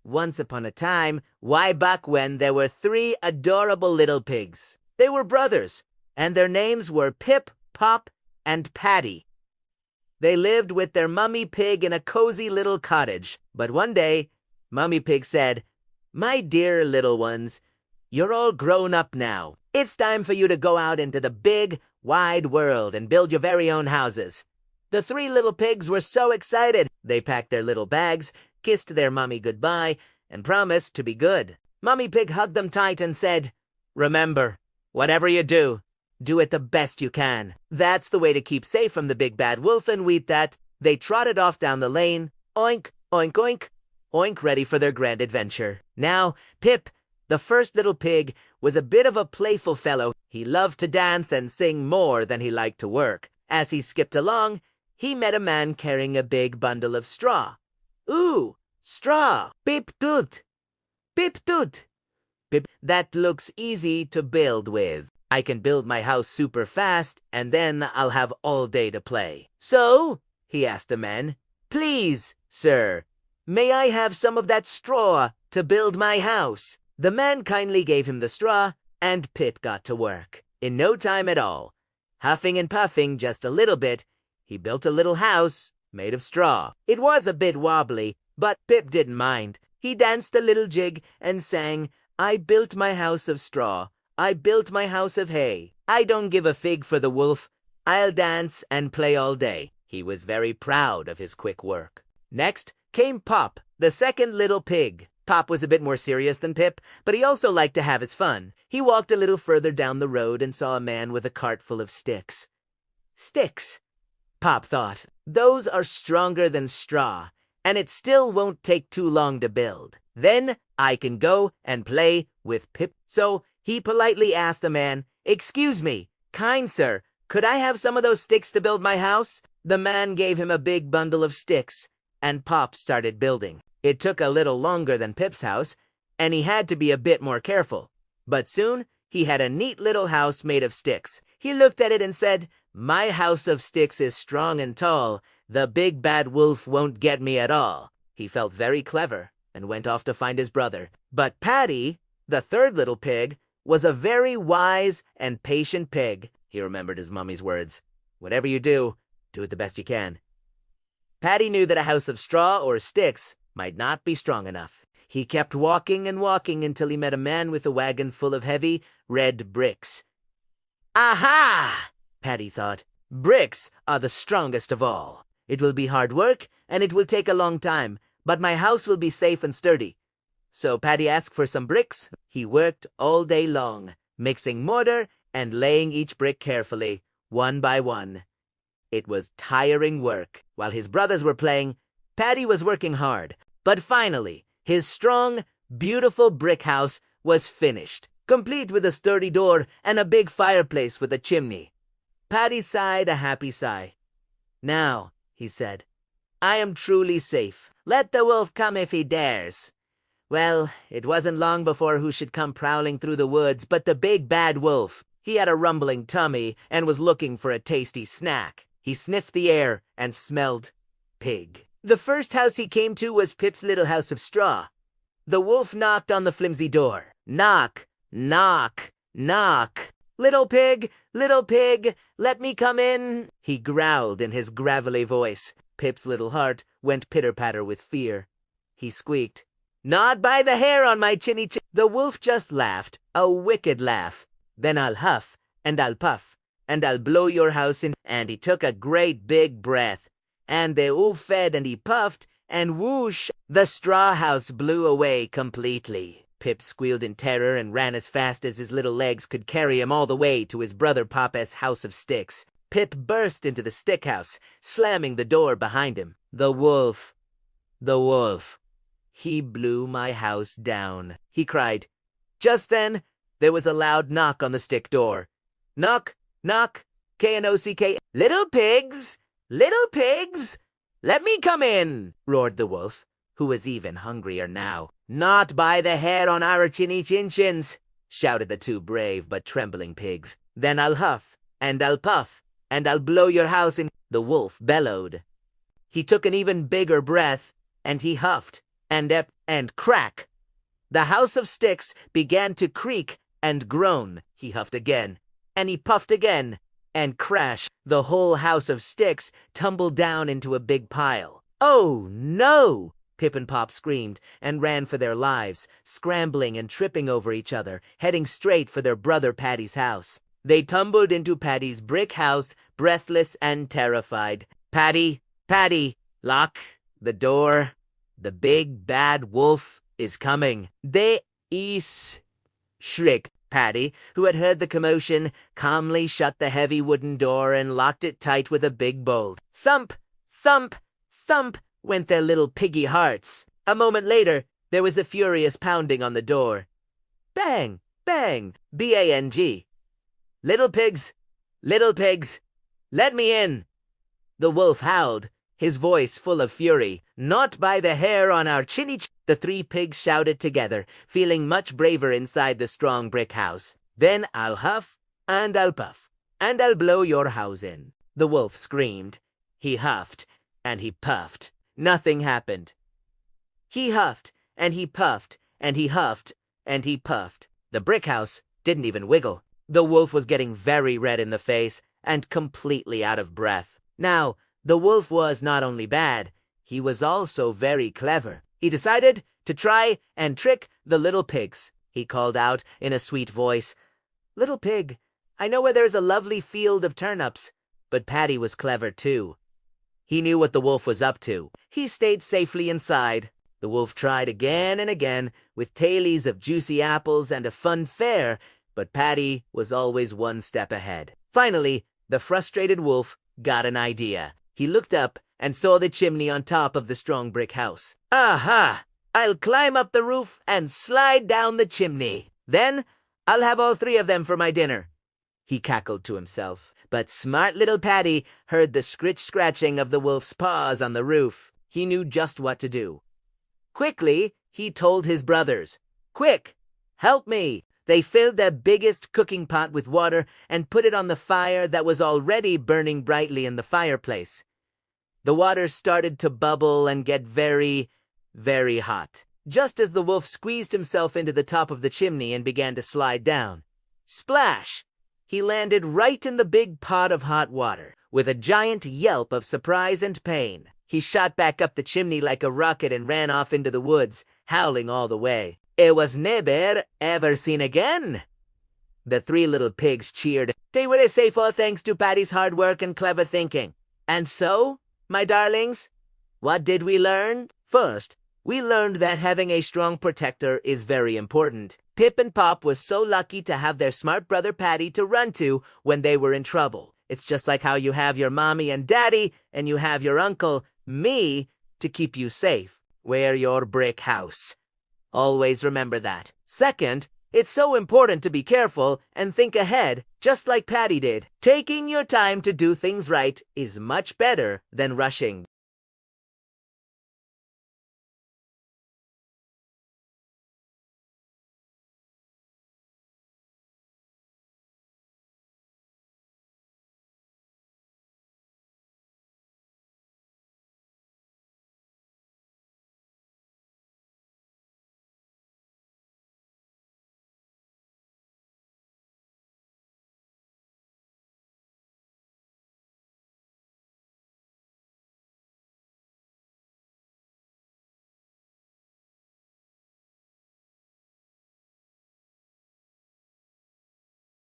Once upon a time, way back when, there were 3 adorable little pigs. They were brothers, and their names were Pip, Pop, and Patty. They lived with their mummy pig in a cozy little cottage. But one day, Mummy Pig said, "My dear little ones, you're all grown up now. It's time for you to go out into the big, wide world and build your very own houses." The 3 little pigs were so excited. They packed their little bags, kissed their mummy goodbye, and promised to be good. Mummy Pig hugged them tight and said, "Remember, whatever you do, do it the best you can. That's the way to keep safe from the big bad wolf." And with that, they trotted off down the lane, oink, oink, oink, oink, ready for their grand adventure. Now, Pip, the first little pig, was a bit of a playful fellow. He loved to dance and sing more than he liked to work. As he skipped along, he met a man carrying a big bundle of straw. "Ooh, straw! Pip toot! Pip toot! Pip, that looks easy to build with. I can build my house super fast, and then I'll have all day to play." "So," he asked the man, "please, sir, may I have some of that straw to build my house?" The man kindly gave him the straw, and Pip got to work. In no time at all, huffing and puffing just a little bit, he built a little house made of straw. It was a bit wobbly, but Pip didn't mind. He danced a little jig and sang, "I built my house of straw. I built my house of hay. I don't give a fig for the wolf. I'll dance and play all day." He was very proud of his quick work. Next came Pop, the second little pig. Pop was a bit more serious than Pip, but he also liked to have his fun. He walked a little further down the road and saw a man with a cart full of sticks. "Sticks," Pop thought. "Those are stronger than straw, and it still won't take too long to build. Then I can go and play with Pip." So he politely asked the man, "Excuse me, kind sir, could I have some of those sticks to build my house?" The man gave him a big bundle of sticks, and Pop started building. It took a little longer than Pip's house, and he had to be a bit more careful. But soon he had a neat little house made of sticks. He looked at it and said, "My house of sticks is strong and tall. The big bad wolf won't get me at all." He felt very clever and went off to find his brother. But Patty, the third little pig, was a very wise and patient pig. He remembered his mummy's words. Whatever you do, do it the best you can. Patty knew that a house of straw or sticks might not be strong enough. He kept walking and walking until he met a man with a wagon full of heavy, red bricks. "Aha!" Patty thought. "Bricks are the strongest of all. It will be hard work, and it will take a long time, but my house will be safe and sturdy." So Patty asked for some bricks. He worked all day long, mixing mortar and laying each brick carefully, one by one. It was tiring work. While his brothers were playing, Patty was working hard. But finally, his strong, beautiful brick house was finished, complete with a sturdy door and a big fireplace with a chimney. Patty sighed a happy sigh. "Now," he said, "I am truly safe. Let the wolf come if he dares." Well, it wasn't long before who should come prowling through the woods but the big bad wolf. He had a rumbling tummy and was looking for a tasty snack. He sniffed the air and smelled pig. The first house he came to was Pip's little house of straw. The wolf knocked on the flimsy door. Knock, knock, knock. Little pig, let me come in," he growled in his gravelly voice. Pip's little heart went pitter-patter with fear. He squeaked, "Not by the hair on my chinny chin." The wolf just laughed, a wicked laugh. "Then I'll huff, and I'll puff, and I'll blow your house in." And he took a great big breath, and the wolf fed and he puffed, and whoosh, the straw house blew away completely. Pip squealed in terror and ran as fast as his little legs could carry him all the way to his brother Papa's house of sticks. Pip burst into the stick house, slamming the door behind him. The wolf, he blew my house down," he cried. Just then, there was a loud knock on the stick door. "Knock, knock, K-N-O-C-K. Little pigs, let me come in," roared the wolf, who was even hungrier now. "Not by the hair on our chinny chin-chins," shouted the 2 brave but trembling pigs. "Then I'll huff, and I'll puff, and I'll blow your house in," the wolf bellowed. He took an even bigger breath, and he huffed, and crack. The house of sticks began to creak and groan. He huffed again, and he puffed again, and crash. The whole house of sticks tumbled down into a big pile. "Oh, no!" Pip and Pop screamed and ran for their lives, scrambling and tripping over each other, heading straight for their brother Patty's house. They tumbled into Patty's brick house, breathless and terrified. "Patty, Patty, lock the door. The big bad wolf is coming." "They is," shrieked Patty, who had heard the commotion, calmly shut the heavy wooden door and locked it tight with a big bolt. Thump, thump, thump went their little piggy hearts. A moment later, there was a furious pounding on the door. Bang, bang, B-A-N-G. Little pigs, let me in." The wolf howled, his voice full of fury. "Not by the hair on our chinny The 3 pigs shouted together, feeling much braver inside the strong brick house. "Then I'll huff, and I'll puff, and I'll blow your house in," the wolf screamed. He huffed, and he puffed. Nothing happened. He huffed, and he puffed, and he huffed, and he puffed. The brick house didn't even wiggle. The wolf was getting very red in the face and completely out of breath. Now, the wolf was not only bad, he was also very clever. He decided to try and trick the little pigs. He called out in a sweet voice, "Little pig, I know where there's a lovely field of turnips." But Patty was clever too. He knew what the wolf was up to. He stayed safely inside. The wolf tried again and again, with tailies of juicy apples and a fun fair, but Patty was always one step ahead. Finally, the frustrated wolf got an idea. He looked up and saw the chimney on top of the strong brick house. "Aha! I'll climb up the roof and slide down the chimney. Then I'll have all 3 of them for my dinner," he cackled to himself. But smart little Patty heard the scritch-scratching of the wolf's paws on the roof. He knew just what to do. Quickly, he told his brothers, "Quick, help me." They filled their biggest cooking pot with water and put it on the fire that was already burning brightly in the fireplace. The water started to bubble and get very, very hot, just as the wolf squeezed himself into the top of the chimney and began to slide down. Splash! He landed right in the big pot of hot water. With a giant yelp of surprise and pain, he shot back up the chimney like a rocket and ran off into the woods, howling all the way. It was never, ever seen again. The 3 little pigs cheered. They were safe all thanks to Patty's hard work and clever thinking. And so, my darlings, what did we learn? First, we learned that having a strong protector is very important. Pip and Pop were so lucky to have their smart brother Patty to run to when they were in trouble. It's just like how you have your mommy and daddy, and you have your uncle, me, to keep you safe. Wear your brick house. Always remember that. Second, it's so important to be careful and think ahead, just like Patty did. Taking your time to do things right is much better than rushing.